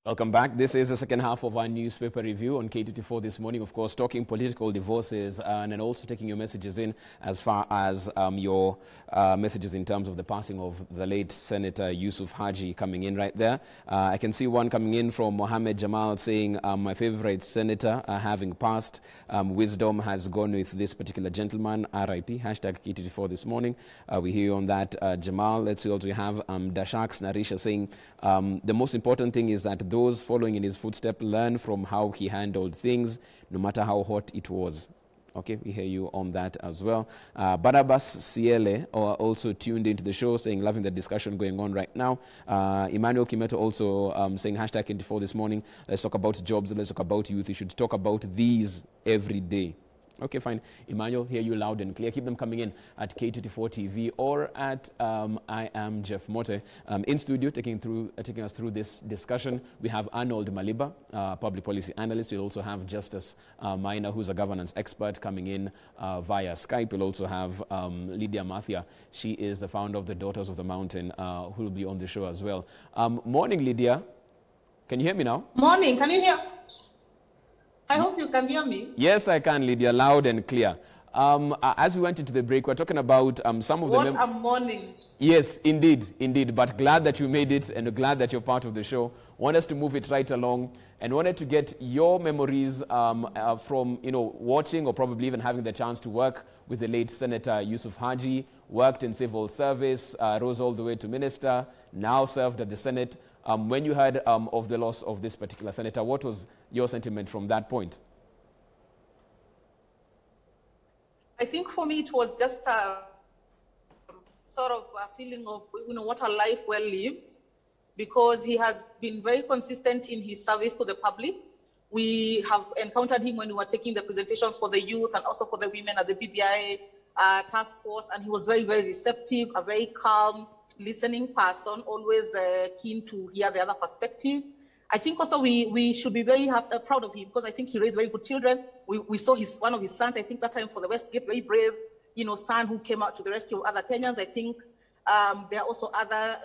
Welcome back. This is the second half of our newspaper review on K24 this morning. Of course, talking political divorces and then also taking your messages in as far as your messages in terms of the passing of the late Senator Yusuf Haji coming in right there. I can see one coming in from Mohammed Jamal saying, my favorite senator having passed. Wisdom has gone with this particular gentleman. RIP. Hashtag K24 this morning. We hear you on that, Jamal. Let's see also we have Dashaks Narisha saying, the most important thing is that those following in his footsteps learn from how he handled things, no matter how hot it was. Okay, we hear you on that as well. Barabas Ciele also tuned into the show, saying, loving the discussion going on right now. Emmanuel Kimeto also saying, hashtag 24 this morning. Let's talk about jobs, let's talk about youth. You should talk about these every day. Okay, fine. Emmanuel, hear you loud and clear. Keep them coming in at K24 TV or at I am Jeff Mote. In studio, taking us through this discussion, we have Arnold Maliba, public policy analyst. We'll also have Justice Maina, who's a governance expert, coming in via Skype. We'll also have Lydia Mathia. She is the founder of the Daughters of the Mountain, who will be on the show as well. Morning, Lydia. Can you hear me now? Morning. Can you hear? I hope you can hear me. Yes, I can, Lydia, loud and clear. As we went into the break, we're talking about some of the... What a morning. Yes, indeed. But glad that you made it and glad that you're part of the show. Want us to move it right along and wanted to get your memories from, watching or probably even having the chance to work with the late Senator Yusuf Haji, worked in civil service, rose all the way to minister, now served at the Senate. When you heard of the loss of this particular senator, what was your sentiment from that point? I think for me it was just a sort of a feeling of, what a life well lived, because he has been very consistent in his service to the public. We have encountered him when we were taking the presentations for the youth and also for the women at the BBI task force, and he was very, very receptive, a very calm, listening person, always keen to hear the other perspective. I think also we should be very proud of him, because I think he raised very good children. We saw one of his sons, I think that time for the Westgate, very brave, son who came out to the rescue of other Kenyans. I think there are also other,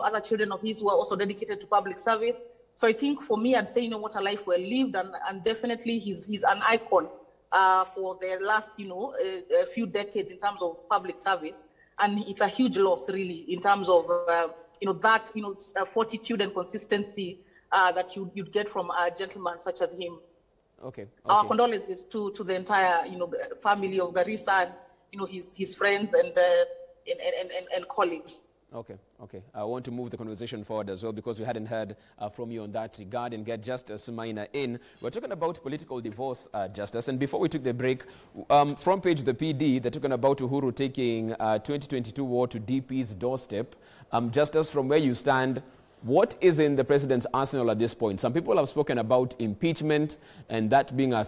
other children of his who are also dedicated to public service. So I think for me, I'd say, what a life well lived, and definitely he's an icon for the last, a few decades in terms of public service. And it's a huge loss, really, in terms of, fortitude and consistency that you'd get from a gentleman such as him. Okay. Our condolences to the entire, family of Garissa and, his friends and colleagues. Okay. I want to move the conversation forward as well, because we hadn't heard from you on that regard, and get Justice Maina in. We're talking about political divorce, Justice. And before we took the break, front page the PD, they're talking about Uhuru taking 2022 war to DP's doorstep. Justice, from where you stand, what is in the president's arsenal at this point? Some people have spoken about impeachment and that being a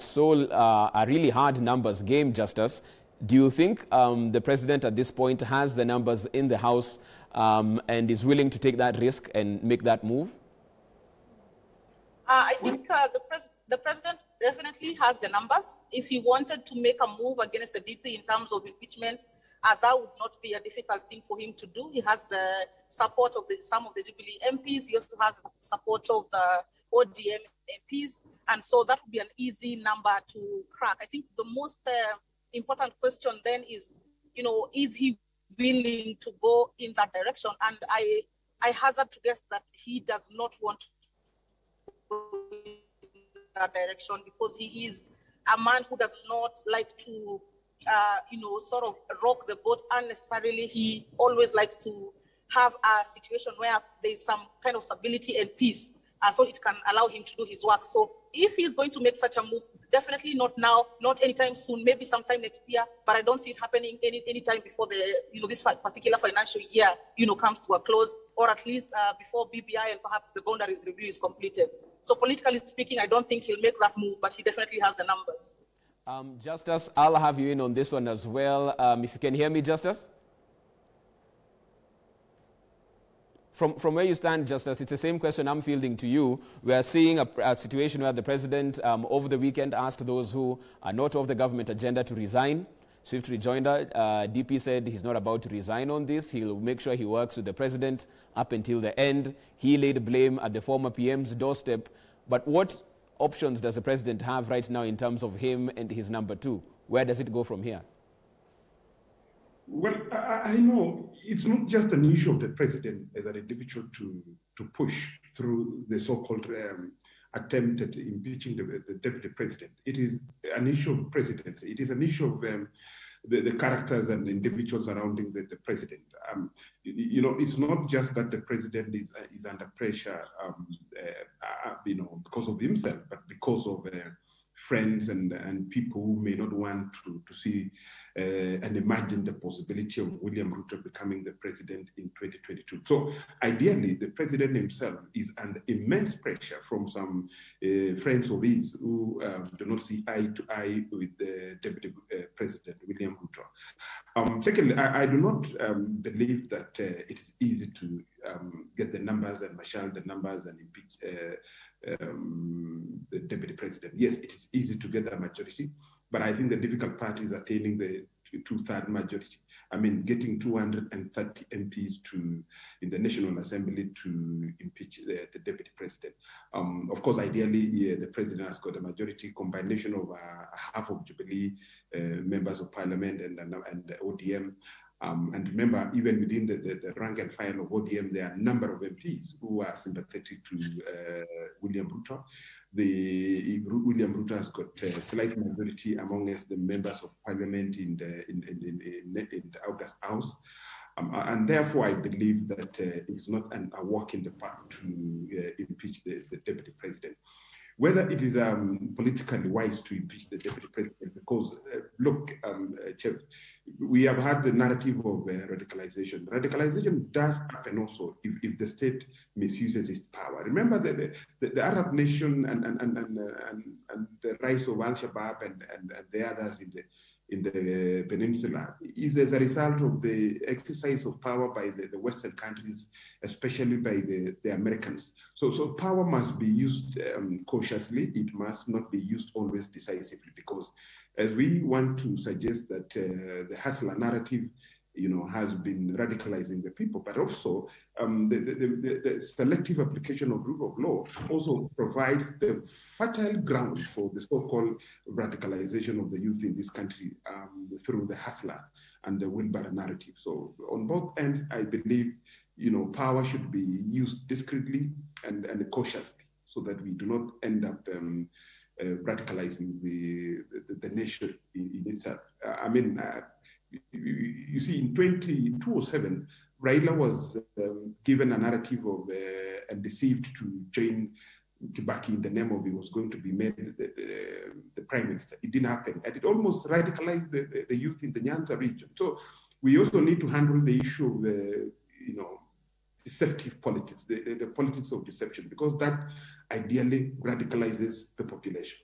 really hard numbers game, Justice. Do you think the president at this point has the numbers in the House and is willing to take that risk and make that move? I think the president definitely has the numbers. If he wanted to make a move against the DP in terms of impeachment, that would not be a difficult thing for him to do. He has the support of some of the Jubilee MPs. He also has the support of the ODM MPs. And so that would be an easy number to crack. I think the most important question then is, is he willing to go in that direction? And I hazard to guess that he does not want to go in that direction, because he is a man who does not like to, sort of rock the boat unnecessarily. He always likes to have a situation where there's some kind of stability and peace, so it can allow him to do his work. So if he's going to make such a move, definitely not now, not anytime soon, maybe sometime next year, but I don't see it happening anytime before this particular financial year, comes to a close, or at least before BBI and perhaps the boundaries review is completed. So politically speaking, I don't think he'll make that move, but he definitely has the numbers. Justice, I'll have you in on this one as well. If you can hear me, Justice? From where you stand, Justice, it's the same question I'm fielding to you. We are seeing a situation where the president over the weekend asked those who are not of the government agenda to resign. swift rejoinder. DP said he's not about to resign on this. He'll make sure he works with the president up until the end. He laid blame at the former PM's doorstep. But what options does the president have right now in terms of him and his number two? Where does it go from here? Well, I know it's not just an issue of the president as an individual to push through the so-called attempt at impeaching the deputy president. It is an issue of presidency. It is an issue of the characters and the individuals surrounding the president. You know, it's not just that the president is under pressure, you know, because of himself, but because of friends and people who may not want to see and imagine the possibility of William Ruto becoming the president in 2022. So ideally, the president himself is under immense pressure from some friends of his who do not see eye to eye with the deputy president, William Ruto. Secondly, I do not believe that it is easy to get the numbers and marshal the numbers and impeach the deputy president. Yes, it is easy to get a majority, but I think the difficult part is attaining the two-third majority. I mean, getting 230 MPs in the National Assembly to impeach the deputy president. Of course, ideally, the president has got a majority combination of half of Jubilee members of parliament and ODM. And remember, even within the rank and file of ODM, there are a number of MPs who are sympathetic to William Ruto. William Ruto has got a slight majority amongst the members of parliament in the August House. And therefore, I believe that it's not a walk in the park to impeach the deputy president. Whether it is politically wise to impeach the deputy president, because look, Chair, we have had the narrative of radicalization. Radicalization does happen also if the state misuses its power. Remember the Arab nation and the rise of Al-Shabaab and the others in the peninsula is as a result of the exercise of power by the Western countries, especially by the Americans. So power must be used cautiously. It must not be used always decisively, because as we want to suggest that the hustler narrative, you know, has been radicalizing the people, but also the selective application of rule of law also provides the fertile ground for the so-called radicalization of the youth in this country through the hustler and the wheelbarrow narrative. So on both ends, I believe, you know, power should be used discreetly and cautiously, so that we do not end up radicalizing the nation in itself. I mean, you see, in 2007, Raila was given a narrative of and deceived to join Kibaki in the name of he was going to be made the prime minister. It didn't happen, and it almost radicalized the youth in the Nyanza region. So we also need to handle the issue of you know, deceptive politics, the politics of deception, because that ideally radicalizes the population.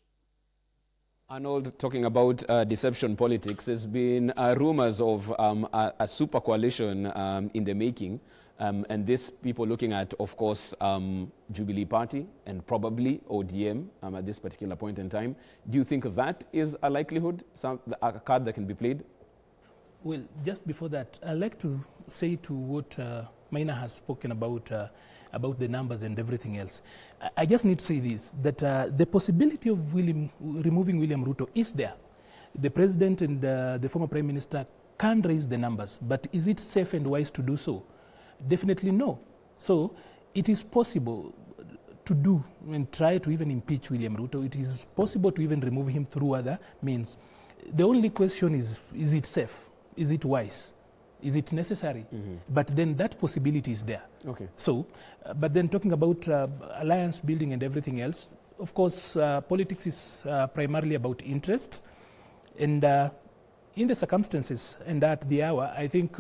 Arnold, talking about deception politics, there's been rumors of a super coalition in the making, and this people looking at, of course, Jubilee Party and probably ODM at this particular point in time. Do you think that is a likelihood, a card that can be played? Well, just before that, I'd like to say to what Maina has spoken about the numbers and everything else. I just need to say this, that the possibility of removing William Ruto is there. The president and the former prime minister can raise the numbers, but is it safe and wise to do so? Definitely no. So it is possible to do and try to even impeach William Ruto. It is possible to even remove him through other means. The only question is it safe? Is it wise? Is it necessary? Mm-hmm. But then that possibility is there. Okay. So, but then talking about alliance building and everything else, of course, politics is primarily about interests. And in the circumstances and at the hour, I think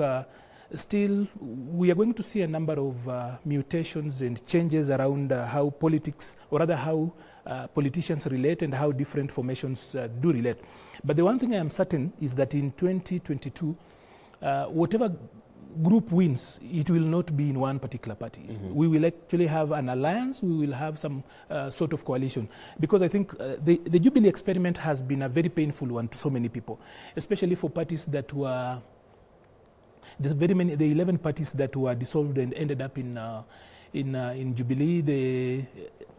still we are going to see a number of mutations and changes around how politics, or rather how politicians relate and how different formations do relate. But the one thing I am certain is that in 2022, whatever group wins, it will not be in one particular party. We will actually have an alliance, we will have some sort of coalition. Because I think the Jubilee experiment has been a very painful one to so many people, especially for parties that were, there's the 11 parties that were dissolved and ended up in Jubilee.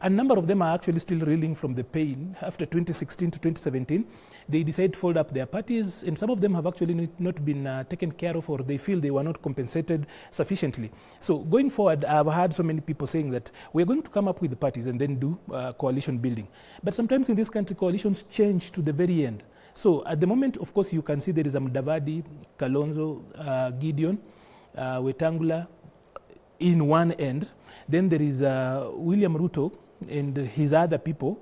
A number of them are actually still reeling from the pain. After 2016 to 2017, they decided to fold up their parties, and some of them have actually not been taken care of, or they feel they were not compensated sufficiently. So going forward, I've heard so many people saying that we're going to come up with the parties and then do coalition building. But sometimes in this country, coalitions change to the very end. So at the moment, of course, you can see there is Mudavadi, Kalonzo, Gideon, Wetangula in one end. Then there is William Ruto and his other people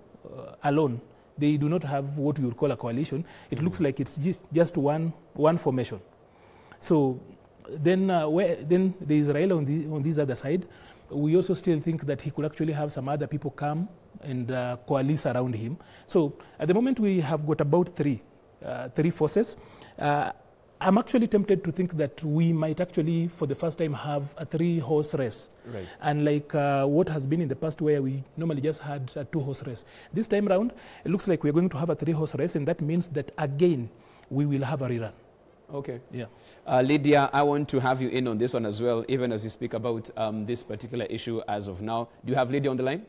alone. They do not have what we would call a coalition. It looks like it's just one formation. So then, then there is Raila on this other side. We also still think that he could actually have some other people come and coalesce around him. So at the moment, we have got about three forces. I'm actually tempted to think that we might actually, for the first time, have a 3-horse race. Right. Unlike what has been in the past, where we normally just had a 2-horse race. This time round, it looks like we're going to have a 3-horse race, and that means that, again, we will have a rerun. Okay. Yeah. Lydia, I want to have you in on this one as well, even as you speak about this particular issue as of now. Do you have Lydia on the line?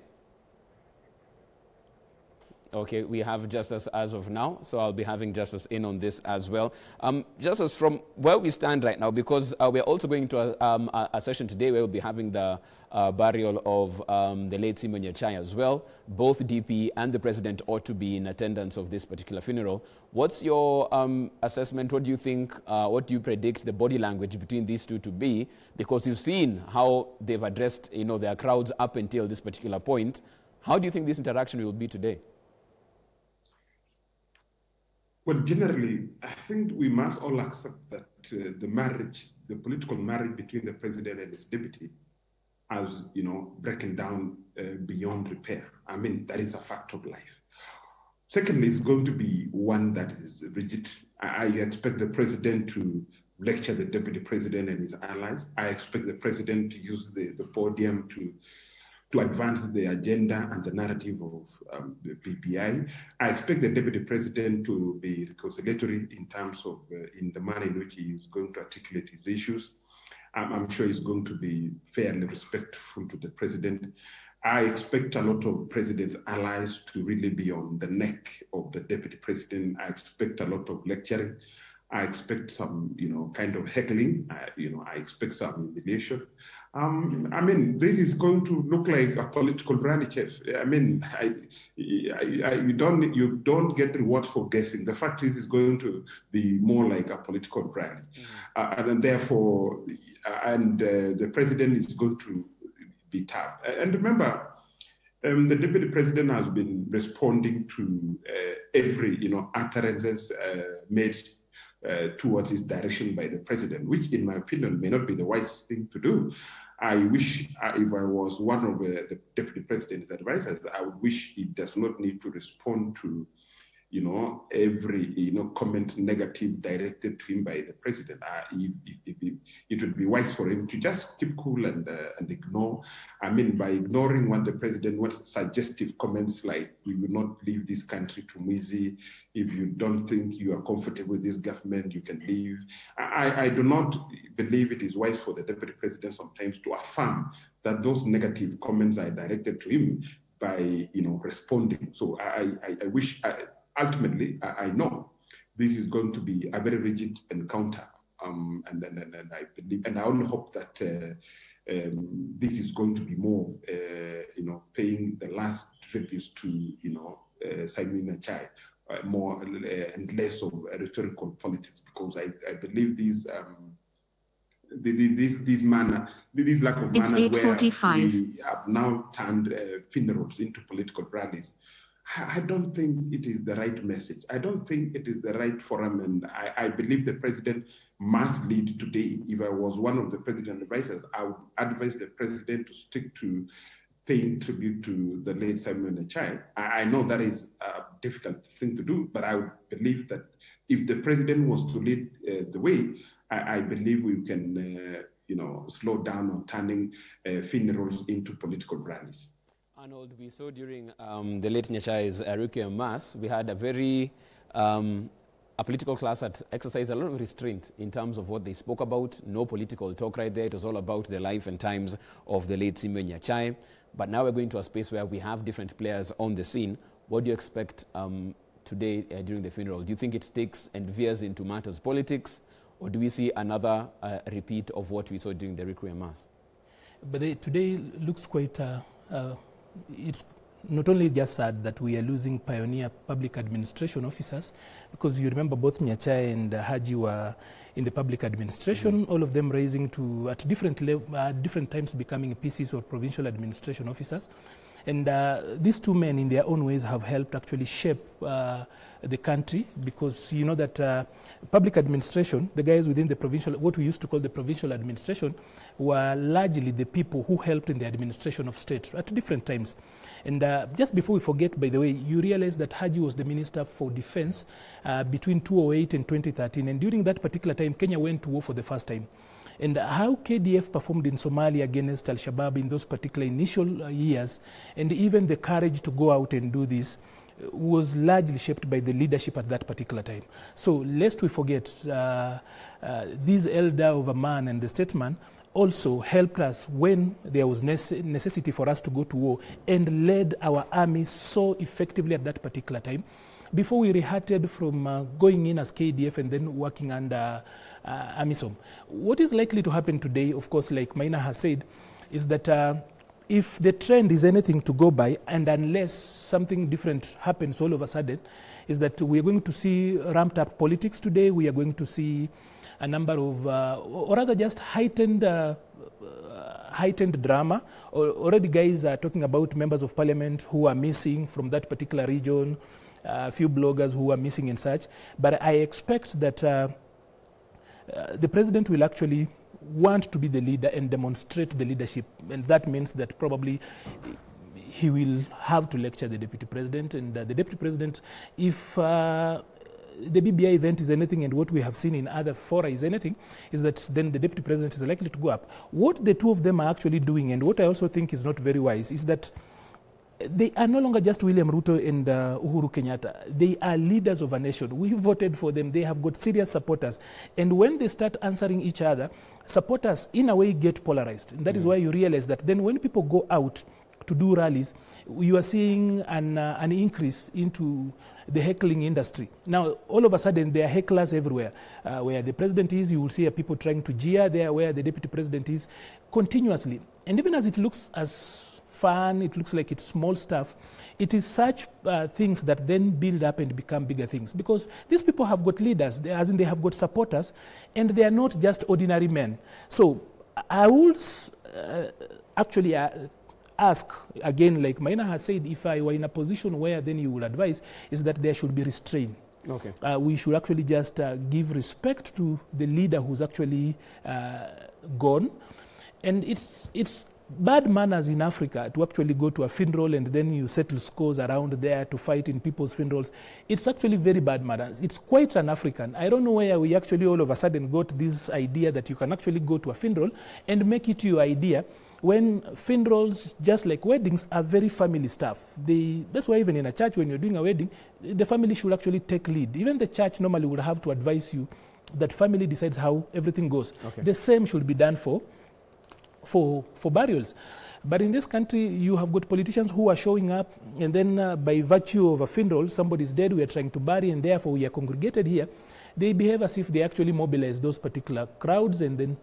Okay, we have Justice as of now, so I'll be having Justice in on this as well. Justice, from where we stand right now, because we're also going to a session today where we'll be having the burial of the late Simon Nyachai as well. Both DP and the President ought to be in attendance of this particular funeral. What's your assessment? What do you think, what do you predict the body language between these two to be? Because you've seen how they've addressed, their crowds up until this particular point. How do you think this interaction will be today? Well, generally, I think we must all accept that the political marriage between the president and his deputy has, breaking down beyond repair. I mean, that is a fact of life. Secondly, it's going to be one that is rigid. I expect the president to lecture the deputy president and his allies. I expect the president to use the podium to advance the agenda and the narrative of the PPI. I expect the deputy president to be reconciliatory in terms of in the manner in which he is going to articulate his issues. I'm sure he's going to be fairly respectful to the president. I expect a lot of president's allies to really be on the neck of the deputy president. I expect a lot of lecturing. I expect some, kind of heckling. I expect some humiliation. I mean, this is going to look like a political rally, Chef. I mean, you don't get rewards for guessing. The fact is, it's going to be more like a political rally, and therefore, the president is going to be tough. And remember, the deputy president has been responding to every, utterances made towards his direction by the president, which in my opinion may not be the wise thing to do. I wish if I was one of the deputy president's advisors, I would wish he does not need to respond to, every, comment negative directed to him by the president. It would be wise for him to just keep cool and ignore. I mean, by ignoring what the president wants, suggestive comments like, we will not leave this country to Mwizi. If you don't think you are comfortable with this government, you can leave. I do not believe it is wise for the deputy president sometimes to affirm that those negative comments are directed to him by, responding. So I wish, ultimately, I know this is going to be a very rigid encounter, and I believe, and I only hope that this is going to be more, paying the last tributes to, Simon Nyachai, more and less of rhetorical politics, because I believe this lack of manners where we have now turned funerals into political rallies. I don't think it is the right message. I don't think it is the right forum, and I believe the president must lead today. If I was one of the president's advisors, I would advise the president to stick to paying tribute to the late Simon Nyachai. I know that is a difficult thing to do, but I would believe that if the president was to lead the way, I believe we can, slow down on turning funerals into political rallies. Arnold, we saw during the late Nyachai's Requiem Mass, we had a very a political class that exercised a lot of restraint in terms of what they spoke about. No political talk right there. It was all about the life and times of the late Simeon Nyachai. But now we're going to a space where we have different players on the scene. What do you expect today during the funeral? Do you think it takes and veers into matters politics, or do we see another repeat of what we saw during the Requiem Mass? But today looks quite, it's not only just sad that we are losing pioneer public administration officers, because you remember both Nyachai and Haji were in the public administration, all of them raising to, at different times, becoming PCs or provincial administration officers. And these two men, in their own ways, have helped actually shape the country, because you know that public administration, the guys within the provincial, what we used to call the provincial administration, were largely the people who helped in the administration of state at different times. And just before we forget, by the way, you realize that Haji was the Minister for Defense between 2008 and 2013. And during that particular time, Kenya went to war for the first time. And how KDF performed in Somalia against Al-Shabaab in those particular initial years, and even the courage to go out and do this, was largely shaped by the leadership at that particular time. So lest we forget, this elder of a man and the statesman also helped us when there was necessity for us to go to war, and led our army so effectively at that particular time, before we rehatted from going in as KDF and then working under AMISOM. What is likely to happen today, of course, like Maina has said, is that if the trend is anything to go by, and unless something different happens all of a sudden, is that we are going to see ramped up politics today. We are going to see a number of, or rather just heightened drama. Already guys are talking about members of parliament who are missing from that particular region, a few bloggers who are missing and such. But I expect that the president will actually want to be the leader and demonstrate the leadership, and that means that probably he will have to lecture the deputy president, and the deputy president, if the BBI event is anything, and what we have seen in other fora is anything, is that then the deputy president is likely to go up. What the two of them are actually doing, and what I also think is not very wise, is that they are no longer just William Ruto and Uhuru Kenyatta. They are leaders of a nation. We voted for them. They have got serious supporters. And when they start answering each other, supporters in a way get polarized. And that is why you realize that then when people go out to do rallies, you are seeing an increase into the heckling industry. Now, all of a sudden, there are hecklers everywhere. Where the president is, you will see people trying to jeer there, where the deputy president is, continuously. And even as it looks as fun, it looks like it's small stuff, it is such things that then build up and become bigger things, because these people have got leaders, as in they have got supporters, and they are not just ordinary men. So I would actually ask, again, like Maina has said, if I were in a position where then you would advise, is that there should be restraint. Okay. We should actually just give respect to the leader who's actually gone. And it's bad manners in Africa to actually go to a funeral and then you settle scores around there to fight in people's funerals. It's actually very bad manners. It's quite un-African. I don't know where we actually all of a sudden got this idea that you can actually go to a funeral and make it your idea, when funerals, just like weddings, are very family stuff. That's why even in a church, when you're doing a wedding, the family should actually take lead. Even the church normally would have to advise you that family decides how everything goes. Okay. The same should be done for burials. But in this country, you have got politicians who are showing up, and then by virtue of a funeral, somebody's dead, we are trying to bury, and therefore we are congregated here. They behave as if they actually mobilize those particular crowds, and then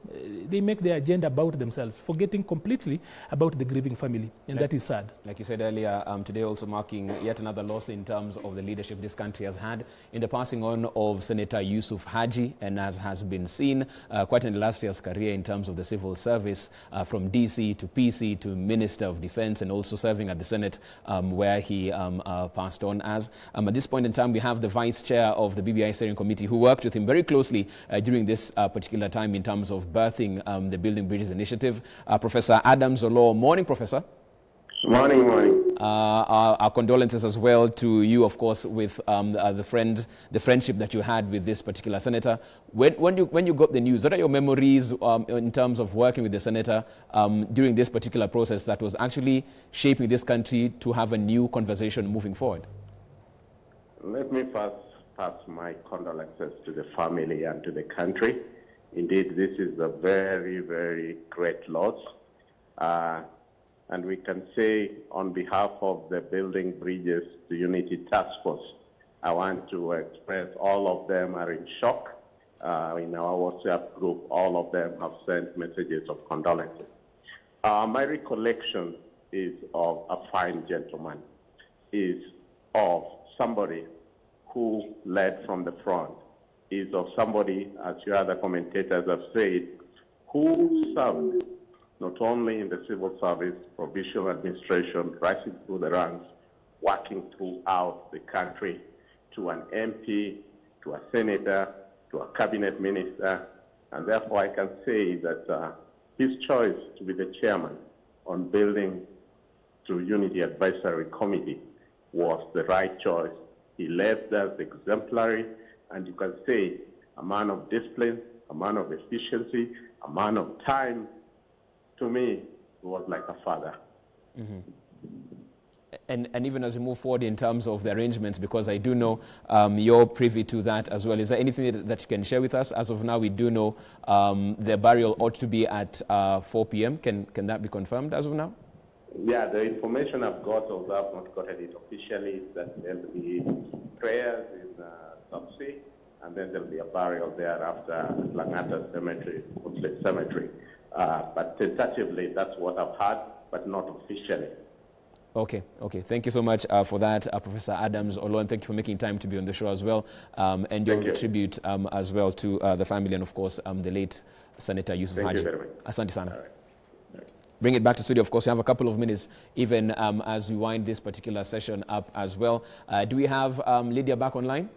they make their agenda about themselves, forgetting completely about the grieving family, and that is sad. Like you said earlier, today also marking yet another loss in terms of the leadership this country has had in the passing on of Senator Yusuf Haji, and as has been seen, quite an illustrious career in terms of the civil service, from DC to PC to Minister of Defense, and also serving at the Senate, where he passed on as. At this point in time, we have the Vice Chair of the BBI Steering Committee, who worked with him very closely during this particular time in terms of birthing the Building Bridges initiative, Professor Adam Zolo. Morning, Professor. Morning, morning. Our condolences as well to you, of course, with the friendship that you had with this particular senator. When you got the news, what are your memories in terms of working with the senator during this particular process that was actually shaping this country to have a new conversation moving forward? Let me first pass my condolences to the family and to the country. Indeed, this is a very, very great loss. And we can say on behalf of the Building Bridges to Unity Task Force, I want to express all of them are in shock. In our WhatsApp group, all of them have sent messages of condolences. My recollection is of a fine gentleman, is of somebody who led from the front, is of somebody, as your other commentators have said, who served not only in the civil service, provincial administration, rising through the ranks, working throughout the country, to an MP, to a senator, to a cabinet minister, and therefore I can say that his choice to be the chairman on Building to Unity Advisory Committee was the right choice. He left us exemplary, and you can say a man of discipline, a man of efficiency, a man of time. To me, he was like a father. Mm-hmm. And even as we move forward in terms of the arrangements, because I do know you're privy to that as well, is there anything that you can share with us? As of now, we do know the burial ought to be at 4 p.m. Can that be confirmed as of now? Yeah, the information I've got, although I've not gotten it officially, is that there will be prayers in Subsea, and then there will be a burial there after Langata Cemetery. But tentatively, that's what I've heard, but not officially. Okay. Thank you so much for that, Professor Adams Olon. Thank you for making time to be on the show as well, and your tribute as well to the family and, of course, the late Senator Yusuf Haji. Thank you very much. Asante sana. All right. Bring it back to studio. Of course, we have a couple of minutes even as we wind this particular session up as well. Do we have Lydia back online?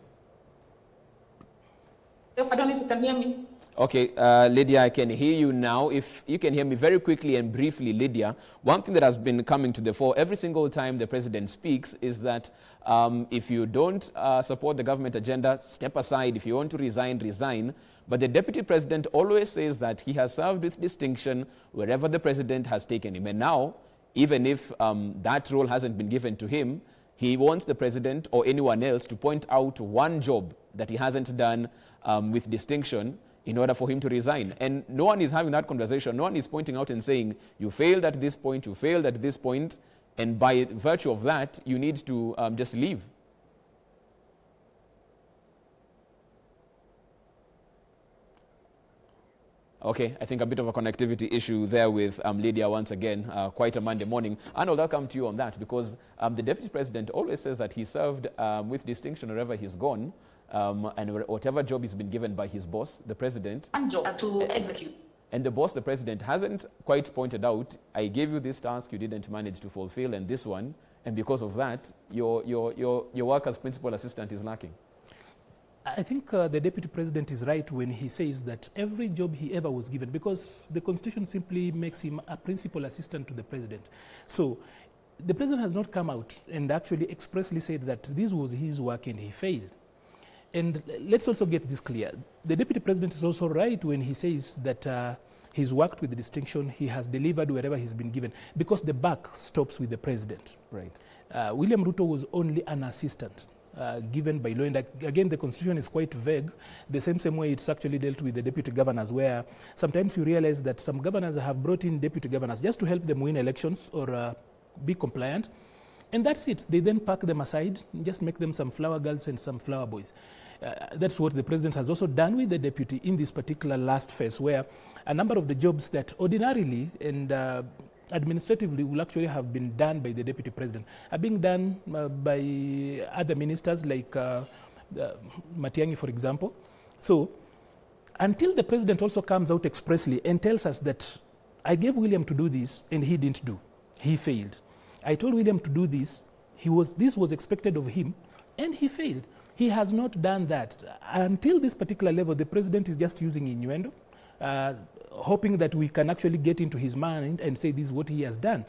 I don't know if you can hear me. Okay, Lydia, I can hear you now. If you can hear me very quickly and briefly, Lydia, one thing that has been coming to the fore every single time the president speaks is that if you don't support the government agenda, step aside. If you want to resign, resign. But the deputy president always says that he has served with distinction wherever the president has taken him. And now, even if that role hasn't been given to him, he wants the president or anyone else to point out one job that he hasn't done with distinction in order for him to resign. And no one is having that conversation. No one is pointing out and saying, you failed at this point, you failed at this point, and by virtue of that, you need to just leave. Okay, I think a bit of a connectivity issue there with Lydia once again, quite a Monday morning. Arnold, I'll come to you on that because the deputy president always says that he served with distinction wherever he's gone. And whatever job he's been given by his boss, the president, And job to execute. And the boss, the president, hasn't quite pointed out, I gave you this task you didn't manage to fulfill, and this one, and because of that, your work as principal assistant is lacking. I think the deputy president is right when he says that every job he ever was given, because the constitution simply makes him a principal assistant to the president. So the president has not come out and actually expressly said that this was his work and he failed. And let's also get this clear. The deputy president is also right when he says that he's worked with distinction, he has delivered wherever he's been given, because the buck stops with the president. Right. William Ruto was only an assistant given by law. And again, the constitution is quite vague, the same way it's actually dealt with the deputy governors, where sometimes you realize that some governors have brought in deputy governors just to help them win elections or be compliant. And that's it. They then pack them aside, just make them some flower girls and some flower boys. That's what the president has also done with the deputy in this particular last phase, where a number of the jobs that ordinarily and administratively will actually have been done by the deputy president are being done by other ministers like Matiang'i, for example. So until the president also comes out expressly and tells us that I gave William to do this and he didn't do, he failed. I told William to do this, this was expected of him, and he failed. He has not done that. Until this particular level, the president is just using innuendo, hoping that we can actually get into his mind and say this is what he has done.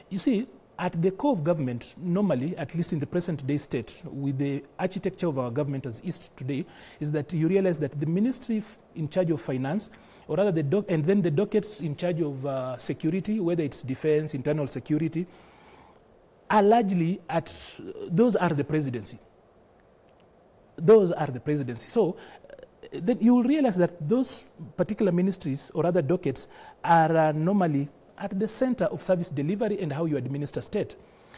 You see, at the core of government, normally, at least in the present day state, with the architecture of our government as is today, is that you realize that the ministry in charge of finance, or rather and then the dockets in charge of security, whether it's defense, internal security, are largely those are the presidency. Those are the presidency. So then you will realize that those particular ministries or other dockets are normally at the center of service delivery and how you administer state.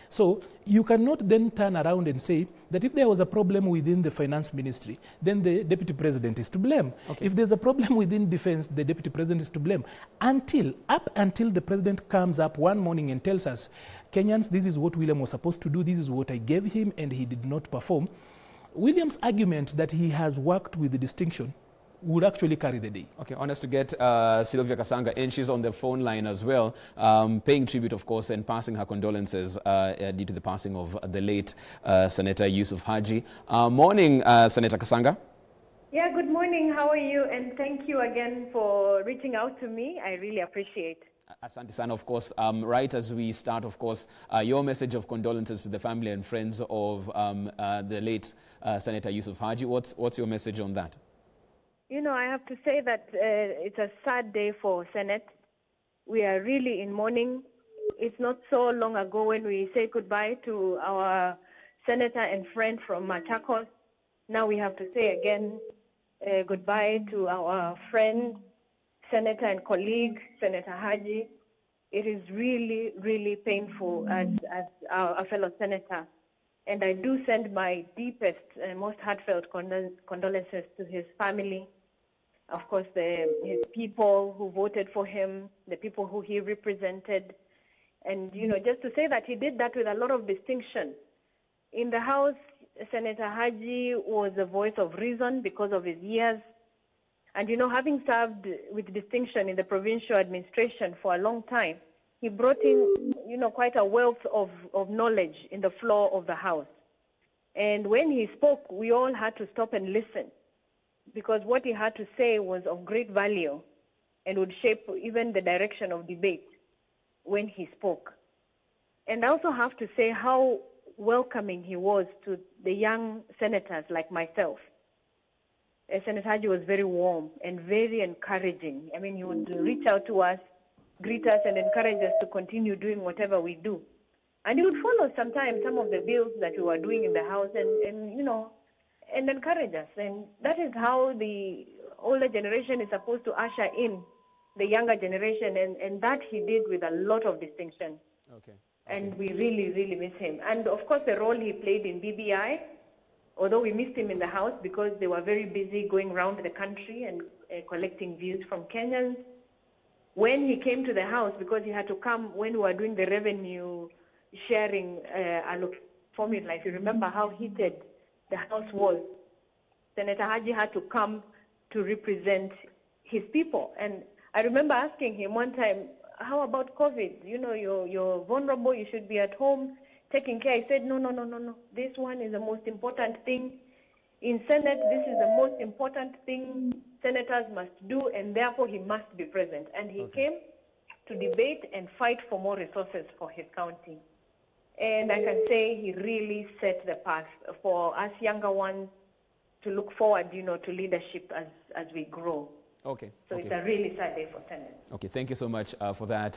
So you cannot then turn around and say that if there was a problem within the finance ministry, then the deputy president is to blame. Okay. If there's a problem within defense, the deputy president is to blame. Up until the president comes up one morning and tells us, Kenyans, this is what William was supposed to do, this is what I gave him, and he did not perform. William's argument that he has worked with the distinction would actually carry the day. Okay, honest to get Sylvia Kasanga, and she's on the phone line as well, paying tribute, of course, and passing her condolences due to the passing of the late Senator Yusuf Haji. Morning, Senator Kasanga. Yeah, good morning. How are you? And thank you again for reaching out to me. I really appreciate. Asante sana, of course. Right as we start, of course, your message of condolences to the family and friends of the late Senator Yusuf Haji. What's your message on that? You know, I have to say that it's a sad day for Senate. We are really in mourning. It's not so long ago when we say goodbye to our senator and friend from Machakos. Now we have to say again goodbye to our friend, senator and colleague, Senator Haji. It is really, really painful as a fellow senator. And I do send my deepest and most heartfelt condolences to his family, of course, his people who voted for him, the people who he represented. And, you know, just to say that he did that with a lot of distinction. In the House, Senator Haji was a voice of reason because of his years. And, you know, having served with distinction in the provincial administration for a long time, he brought in, you know, quite a wealth of knowledge in the floor of the House. And when he spoke, we all had to stop and listen, because what he had to say was of great value and would shape even the direction of debate when he spoke. And I also have to say how welcoming he was to the young senators like myself. Senator Haji was very warm and very encouraging. I mean, he would reach out to us, greet us, and encourage us to continue doing whatever we do. And he would follow sometimes some of the bills that we were doing in the House and you know, and encourage us. And that is how the older generation is supposed to usher in the younger generation, and that he did with a lot of distinction. Okay. And we really, really miss him. And of course, the role he played in BBI, although we missed him in the House because they were very busy going around the country and collecting views from Kenyans. When he came to the House, because he had to come when we were doing the revenue sharing formula, if you remember how heated the House was, Senator Haji had to come to represent his people. And I remember asking him one time, how about COVID? You know, you're vulnerable, you should be at home taking care. He said, no. This one is the most important thing. In Senate, this is the most important thing senators must do, and therefore he must be present. And he came to debate and fight for more resources for his county. And I can say he really set the path for us younger ones to look forward, you know, to leadership as we grow. Okay. So it's a really sad day for Senate. Okay, thank you so much for that,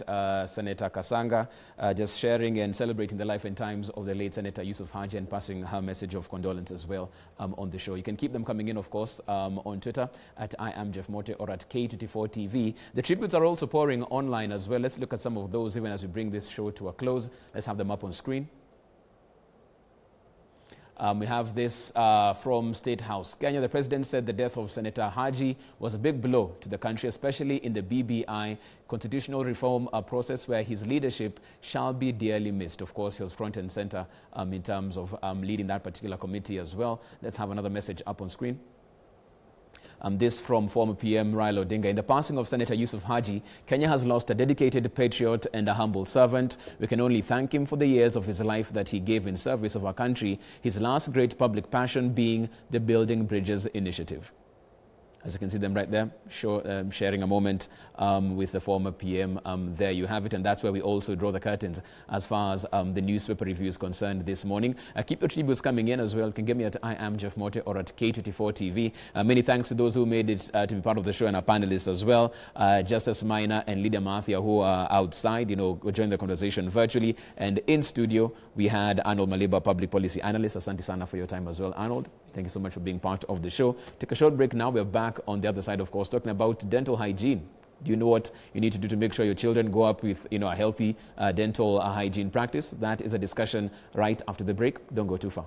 Senator Kasanga, just sharing and celebrating the life and times of the late Senator Yusuf Haji and passing her message of condolence as well on the show. You can keep them coming in, of course, on Twitter at I am Jeff Mote or at K24 TV. The tributes are also pouring online as well. Let's look at some of those even as we bring this show to a close. Let's have them up on screen. We have this from State House. Kenya, the president said the death of Senator Haji was a big blow to the country, especially in the BBI constitutional reform process where his leadership shall be dearly missed. Of course, he was front and center in terms of leading that particular committee as well. Let's have another message up on screen. This from former PM Raila Odinga. In the passing of Senator Yusuf Haji, Kenya has lost a dedicated patriot and a humble servant. We can only thank him for the years of his life that he gave in service of our country, his last great public passion being the Building Bridges initiative. As you can see them right there, sharing a moment with the former PM. There you have it, and that's where we also draw the curtains as far as the newspaper review is concerned this morning. Keep your tributes coming in as well. You can get me at I am Jeff Mote or at K24 TV. Many thanks to those who made it to be part of the show and our panelists as well. Justice Minor and Lydia Mathia, who are outside, joined the conversation virtually. And in studio, we had Arnold Maliba, public policy analyst. Asante sana for your time as well, Arnold. Thank you so much for being part of the show. Take a short break now. We're back on the other side, of course, talking about dental hygiene. Do you know what you need to do to make sure your children grow up with, a healthy dental hygiene practice? That is a discussion right after the break. Don't go too far.